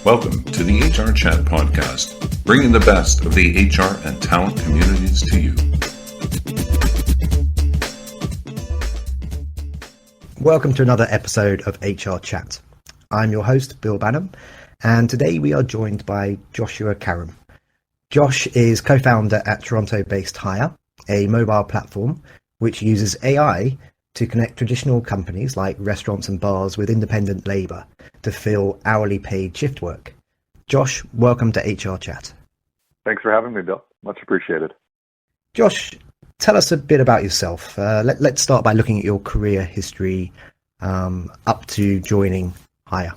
Welcome to the HRchat podcast, bringing the best of the HR and talent communities to you. Welcome to another episode of HRchat. I'm your host, Bill Banham, and today we are joined by Joshua Karam. Josh is co-founder at Toronto-based Hire, a mobile platform which uses AI to connect traditional companies like restaurants and bars with independent labour to fill hourly paid shift work. Josh, welcome to HRchat. Thanks for having me, Bill. Much appreciated. Josh, tell us a bit about yourself. Let's start by looking at your career history up to joining Hire.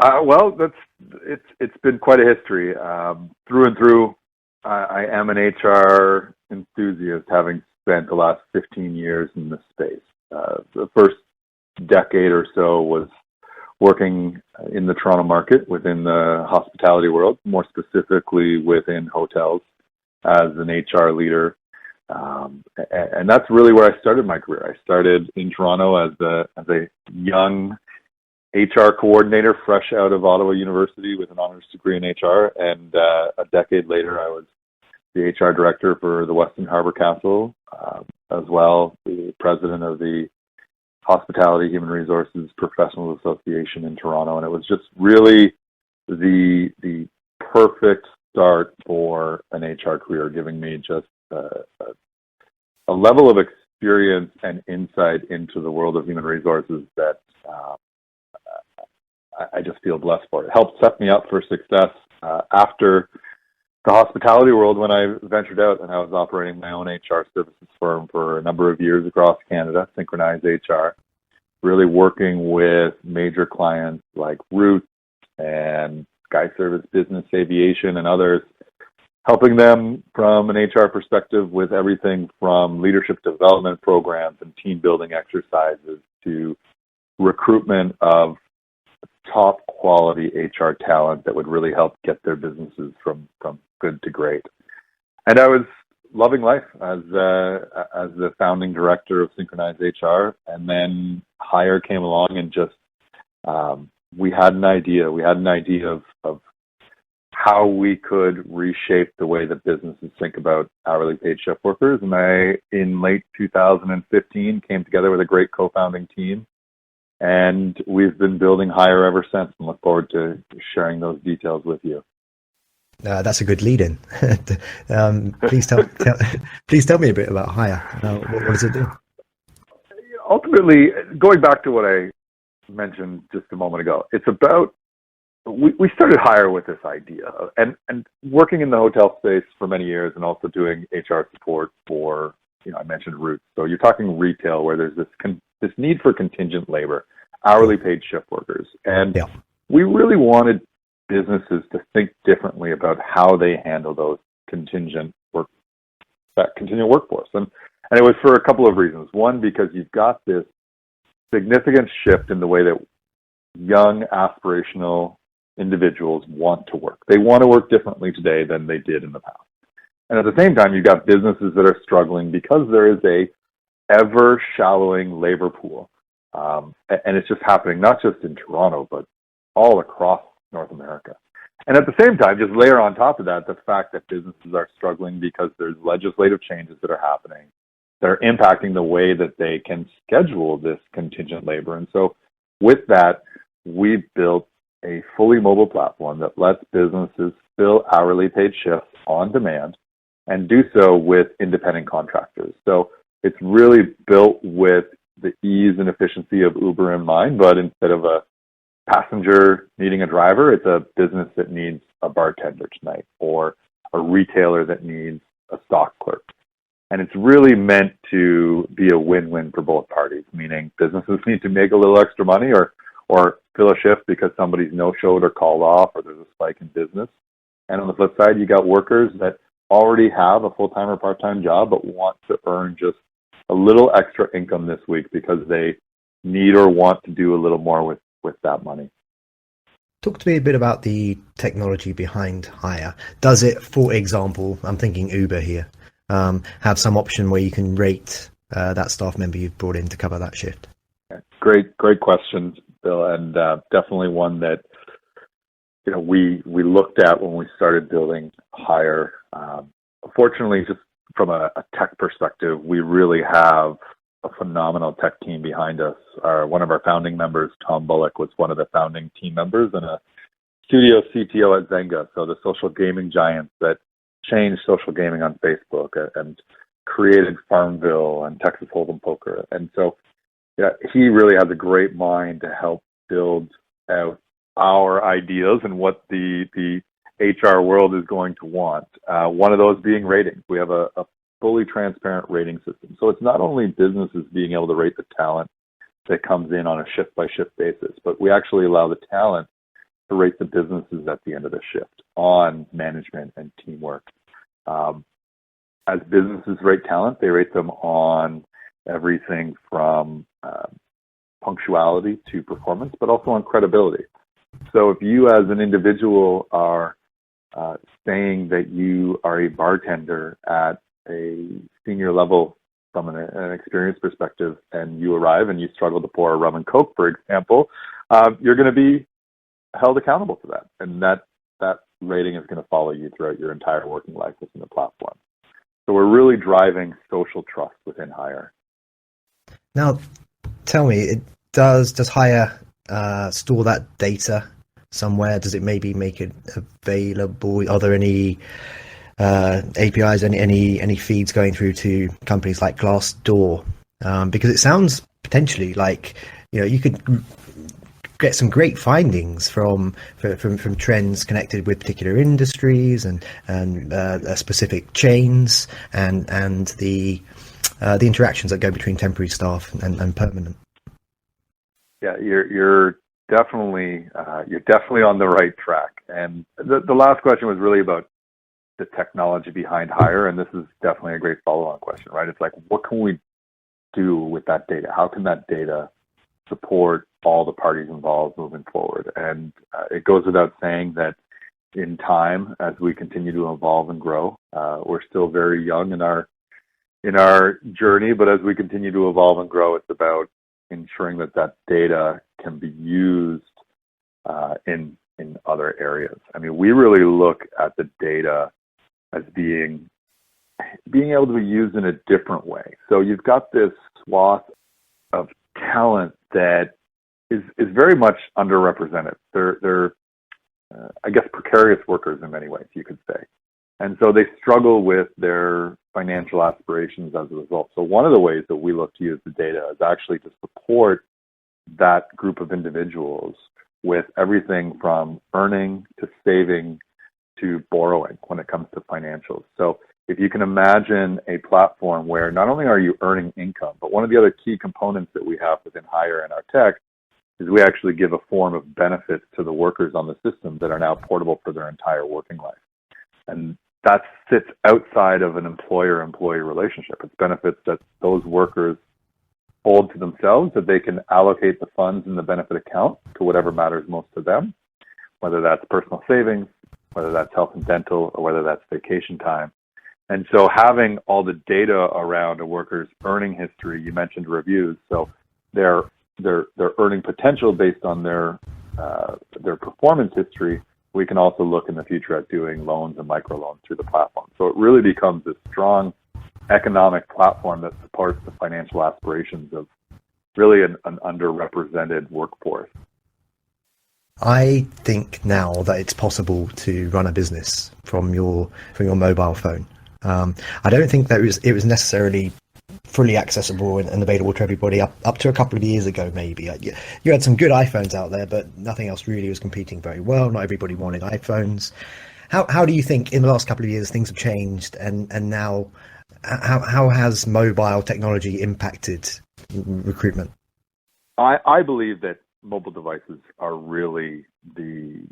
It's been quite a history. Through and through, I am an HR enthusiast, having spent the last 15 years in this space. The first decade or so was working in the Toronto market within the hospitality world, more specifically within hotels as an HR leader. And that's really where I started my career. I started in Toronto as a young HR coordinator, fresh out of Ottawa University with an honors degree in HR. And a decade later, I was the HR director for the Westin Harbour Castle, as well the president of the Hospitality Human Resources Professional Association in Toronto. And it was just really the perfect start for an HR career, giving me just a level of experience and insight into the world of human resources that I just feel blessed for. It helped set me up for success after the hospitality world when I ventured out and I was operating my own HR services firm for a number of years across Canada, Synchronize HR, really working with major clients like Roots and Sky Service Business Aviation and others, helping them from an HR perspective with everything from leadership development programs and team building exercises to recruitment of top quality HR talent that would really help get their businesses from good to great. And I was loving life as the founding director of Synchronize HR, and then Hire came along and just we had an idea of how we could reshape the way that businesses think about hourly paid shift workers. And I, in late 2015, came together with a great co-founding team. And we've been building Hire ever since, and look forward to sharing those details with you. That's a good lead-in. Please tell me a bit about Hire. What does it do? Ultimately, going back to what I mentioned just a moment ago, it's about we started Hire with this idea, and working in the hotel space for many years, and also doing HR support for, I mentioned Roots. So you're talking retail, where there's this need for contingent labor, hourly paid shift workers. And we really wanted businesses to think differently about how they handle those contingent workforce. And it was for a couple of reasons. One, because you've got this significant shift in the way that young, aspirational individuals want to work. They want to work differently today than they did in the past. And at the same time, you've got businesses that are struggling because there is a ever shallowing labor pool. And it's just happening not just in Toronto, but all across North America. And at the same time, just layer on top of that the fact that businesses are struggling because there's legislative changes that are happening that are impacting the way that they can schedule this contingent labor. And so with that, we built a fully mobile platform that lets businesses fill hourly paid shifts on demand and do so with independent contractors. So it's really built with the ease and efficiency of Uber in mind, but instead of a passenger needing a driver, it's a business that needs a bartender tonight or a retailer that needs a stock clerk. And it's really meant to be a win-win for both parties, meaning businesses need to make a little extra money or fill a shift because somebody's no-showed or called off or there's a spike in business. And on the flip side, you got workers that already have a full-time or part-time job but want to earn just a little extra income this week because they need or want to do a little more with that money. Talk to me a bit about the technology behind Hire. Does it, for example, I'm thinking Uber here, have some option where you can rate that staff member you've brought in to cover that shift? Great questions, Bill, and definitely one that we looked at when we started building Hire. Fortunately, just from a tech perspective, we really have a phenomenal tech team behind us. One of our founding members, Tom Bullock, was one of the founding team members and a studio CTO at Zynga, so the social gaming giants that changed social gaming on Facebook and created Farmville and Texas Hold'em Poker. And so he really has a great mind to help build out our ideas and what the HR world is going to want. One of those being ratings. We have a fully transparent rating system. So it's not only businesses being able to rate the talent that comes in on a shift-by-shift basis, but we actually allow the talent to rate the businesses at the end of the shift on management and teamwork. As businesses rate talent, they rate them on everything from punctuality to performance, but also on credibility. So if you as an individual are saying that you are a bartender at a senior level from an experience perspective, and you arrive and you struggle to pour a rum and coke, for example, you're going to be held accountable for that. And that rating is going to follow you throughout your entire working life within the platform. So we're really driving social trust within Hire. Now, tell me, does Hire store that data somewhere? Does it maybe make it available? Are there any APIs, any feeds going through to companies like Glassdoor? Because it sounds potentially like you could get some great findings from trends connected with particular industries and specific chains and the interactions that go between temporary staff and permanent. Yeah, you're definitely on the right track. And the last question was really about the technology behind Hire, and this is definitely a great follow-on question, right? It's like, what can we do with that data? How can that data support all the parties involved moving forward? And it goes without saying that in time, as we continue to evolve and grow, we're still very young in our journey, but as we continue to evolve and grow, it's about ensuring that data can be used in other areas. I mean, we really look at the data as being able to be used in a different way. So you've got this swath of talent that is very much underrepresented. They're I guess, precarious workers in many ways, you could say. And so they struggle with their financial aspirations as a result. So one of the ways that we look to use the data is actually to support that group of individuals with everything from earning to saving to borrowing when it comes to financials. So if you can imagine a platform where not only are you earning income, but one of the other key components that we have within Hire and our tech is we actually give a form of benefits to the workers on the system that are now portable for their entire working life. And that sits outside of an employer-employee relationship. It's benefits that those workers hold to themselves, that they can allocate the funds in the benefit account to whatever matters most to them, whether that's personal savings, whether that's health and dental, or whether that's vacation time. And so having all the data around a worker's earning history, you mentioned reviews, so their earning potential based on their performance history, we can also look in the future at doing loans and microloans through the platform. So it really becomes a strong economic platform that supports the financial aspirations of really an underrepresented workforce. I think now that it's possible to run a business from your mobile phone. I don't think that it was necessarily fully accessible and available to everybody up to a couple of years ago, maybe. You had some good iPhones out there, but nothing else really was competing very well. Not everybody wanted iPhones. How do you think in the last couple of years things have changed, and now how has mobile technology impacted recruitment? I believe that mobile devices are really the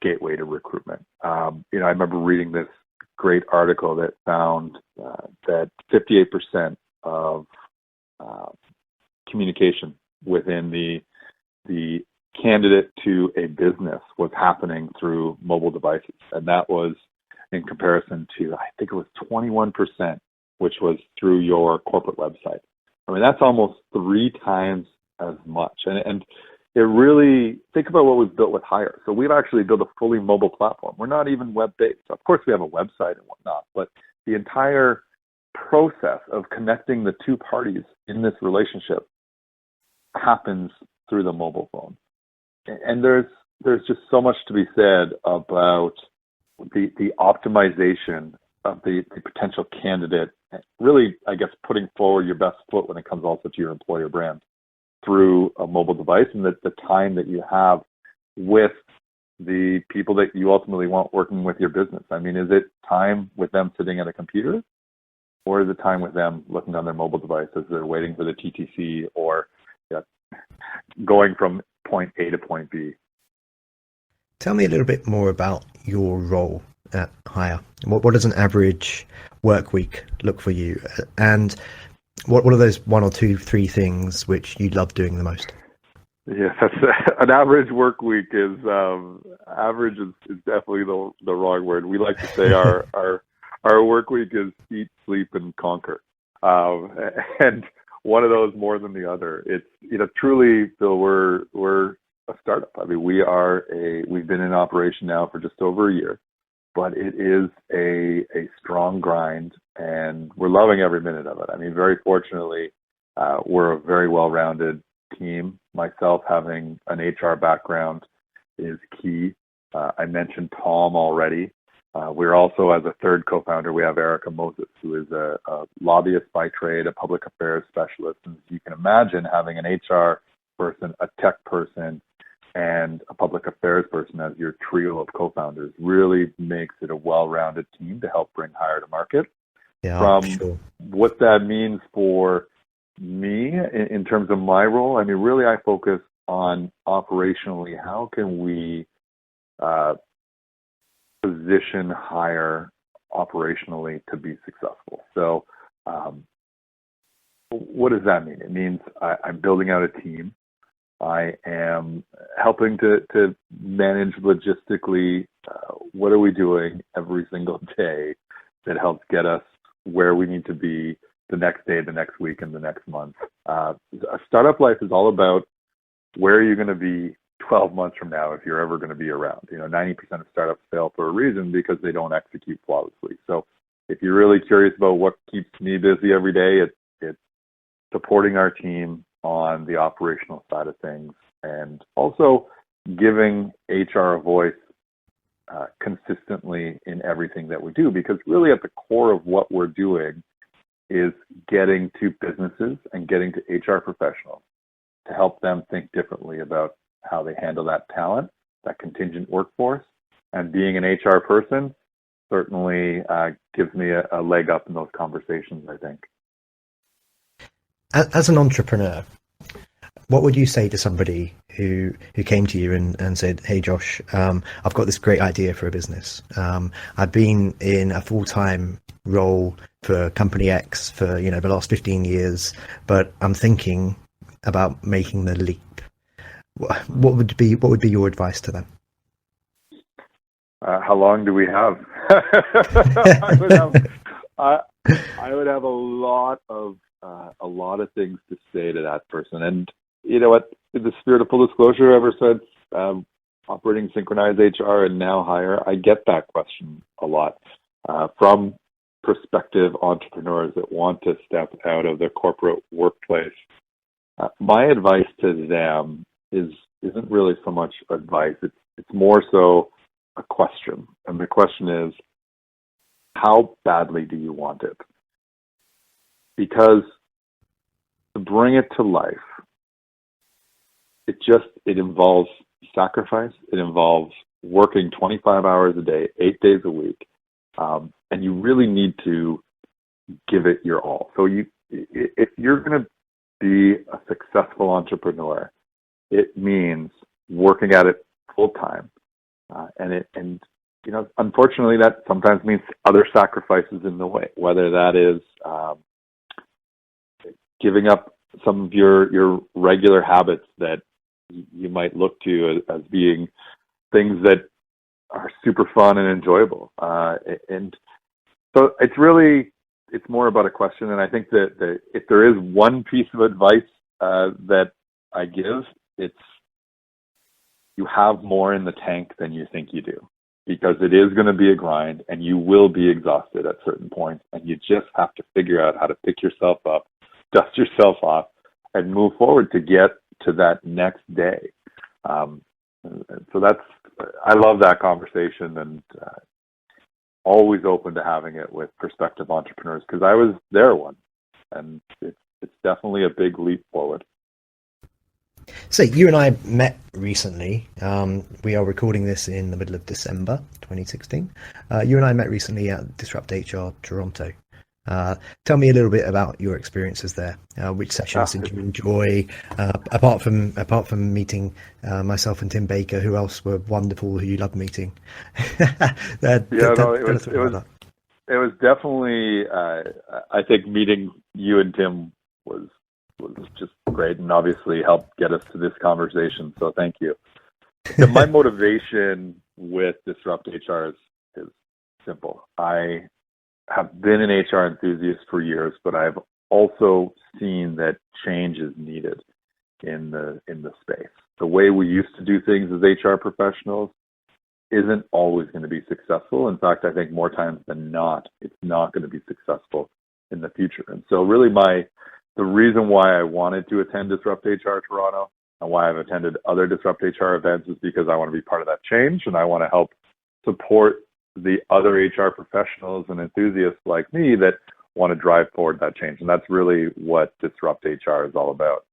gateway to recruitment. I remember reading this great article that found that 58% of communication within the candidate to a business was happening through mobile devices. And that was in comparison to, I think it was 21%, which was through your corporate website. I mean, that's almost 3 times as much. And it really, think about what we've built with Hire. So we've actually built a fully mobile platform. We're not even web-based. Of course, we have a website and whatnot, but the entire process of connecting the two parties in this relationship happens through the mobile phone. And there's just so much to be said about the optimization of the potential candidate, really, I guess, putting forward your best foot when it comes also to your employer brand through a mobile device, and the time that you have with the people that you ultimately want working with your business. I mean, is it time with them sitting at a computer, or is it time with them looking on their mobile device as they're waiting for the TTC or going from point A to point B? Tell me a little bit more about your role at Hire. What does an average work week look for you? And what are those one or two, three things which you love doing the most? Yeah, that's an average work week is average is definitely the wrong word. We like to say our work week is eat, sleep, and conquer, and one of those more than the other. It's truly, Bill, we're a startup. I mean, we've been in operation now for just over a year, but it is a strong grind, and we're loving every minute of it. I mean, very fortunately, we're a very well-rounded team. Myself having an HR background is key. I mentioned Tom already. We're also, as a third co-founder, we have Erica Moses, who is a lobbyist by trade, a public affairs specialist. And you can imagine having an HR person, a tech person, and a public affairs person as your trio of co-founders really makes it a well-rounded team to help bring Hire to market. Yeah, From sure. what that means for me in terms of my role, I mean, really I focus on operationally, how can we position Hire operationally to be successful. So what does that mean? It means I'm building out a team. I am helping to manage logistically what are we doing every single day that helps get us where we need to be the next day, the next week, and the next month. A startup life is all about where are you going to be 12 months from now if you're ever going to be around. 90% of startups fail for a reason because they don't execute flawlessly. So if you're really curious about what keeps me busy every day, it's supporting our team on the operational side of things, and also giving HR a voice consistently in everything that we do, because really at the core of what we're doing is getting to businesses and getting to HR professionals to help them think differently about how they handle that talent, that contingent workforce. And being an HR person certainly gives me a leg up in those conversations, I think. As an entrepreneur, what would you say to somebody who came to you and said, "Hey, Josh, I've got this great idea for a business. I've been in a full-time role for Company X for the last 15 years, but I'm thinking about making the leap." What would be your advice to them? How long do we have? I would have a lot of things to say to that person. And you know what? In the spirit of full disclosure, ever since operating Synchronized HR and now Hire, I get that question a lot from prospective entrepreneurs that want to step out of the corporate workplace. My advice to them isn't really so much advice. It's more so a question. And the question is, how badly do you want it? Because to bring it to life, it involves sacrifice. It involves working 25 hours a day, 8 days a week. And you really need to give it your all. So if you're going to be a successful entrepreneur, it means working at it full time. And unfortunately, that sometimes means other sacrifices in the way, whether that is giving up some of your regular habits that you might look to as being things that are super fun and enjoyable. And so it's more about a question. And I think that if there is one piece of advice that I give, it's you have more in the tank than you think you do, because it is going to be a grind and you will be exhausted at certain points, and you just have to figure out how to pick yourself up, dust yourself off, and move forward to get to that next day. So I love that conversation, and always open to having it with prospective entrepreneurs, because I was there once, and it's definitely a big leap forward. So you and I met recently. We are recording this in the middle of December 2016. You and I met recently at Disrupt HR Toronto. Tell me a little bit about your experiences there. Which sessions did you enjoy? Apart from meeting myself and Tim Baker, who else were wonderful, who you loved meeting? It was definitely. I think meeting you and Tim was just great, and obviously helped get us to this conversation. So thank you. My motivation with Disrupt HR is simple. I have been an HR enthusiast for years, but I've also seen that change is needed in the space. The way we used to do things as HR professionals isn't always going to be successful. In fact, I think more times than not, it's not going to be successful in the future. And so really the reason why I wanted to attend Disrupt HR Toronto and why I've attended other Disrupt HR events is because I want to be part of that change, and I want to help support the other HR professionals and enthusiasts like me that want to drive forward that change. And that's really what Disrupt HR is all about.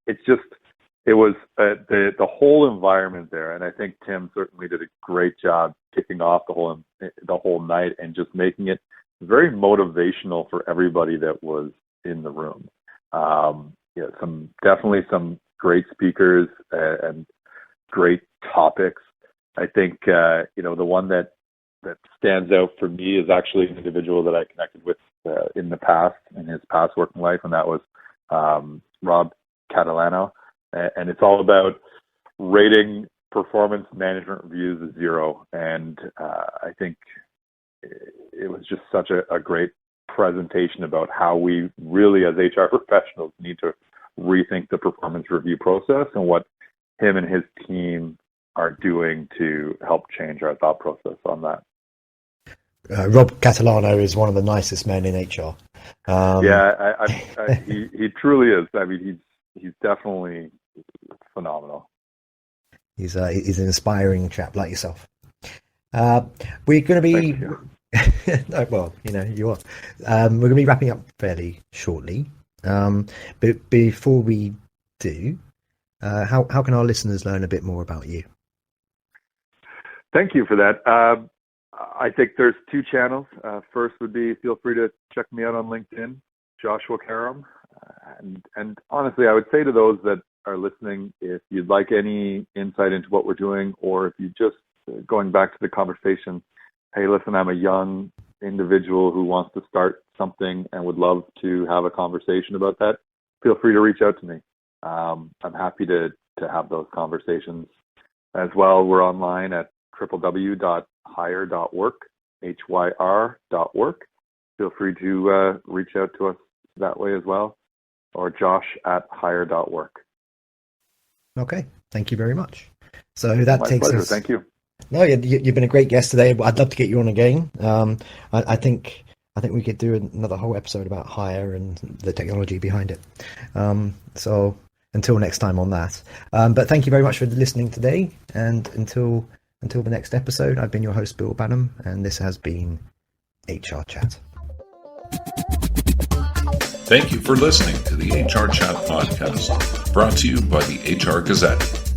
It was the whole environment there, and I think Tim certainly did a great job kicking off the whole night and just making it very motivational for everybody that was in the room. Definitely some great speakers and great topics. I think the one that stands out for me is actually an individual that I connected with in the past, in his past working life, and that was Rob Catalano. And it's all about rating performance management reviews as 0. And I think it was just such a great presentation about how we really, as HR professionals, need to rethink the performance review process and what him and his team are doing to help change our thought process on that. Rob Catalano is one of the nicest men in HR. He truly is. I mean, he's definitely phenomenal. He's an inspiring chap like yourself. We're going to be well, you are. We're going to be wrapping up fairly shortly. But before we do, how can our listeners learn a bit more about you? Thank you for that. I think there's 2 channels. First would be, feel free to check me out on LinkedIn, Joshua Karam. And honestly, I would say to those that are listening, if you'd like any insight into what we're doing, or if you just going back to the conversation, hey, listen, I'm a young individual who wants to start something and would love to have a conversation about that, feel free to reach out to me. I'm happy to have those conversations as well. We're online at www.hyr.work, HYR.work. Feel free to reach out to us that way as well, or josh@hyr.work. Okay, thank you very much. So that takes pleasure. us. Thank you. No, you've been a great guest today. I'd love to get you on again. I think we could do another whole episode about HRchat and the technology behind it. So until next time on that. But thank you very much for listening today. And until the next episode, I've been your host, Bill Banham, and this has been HRchat. Thank you for listening to the HRchat podcast, brought to you by the HR Gazette.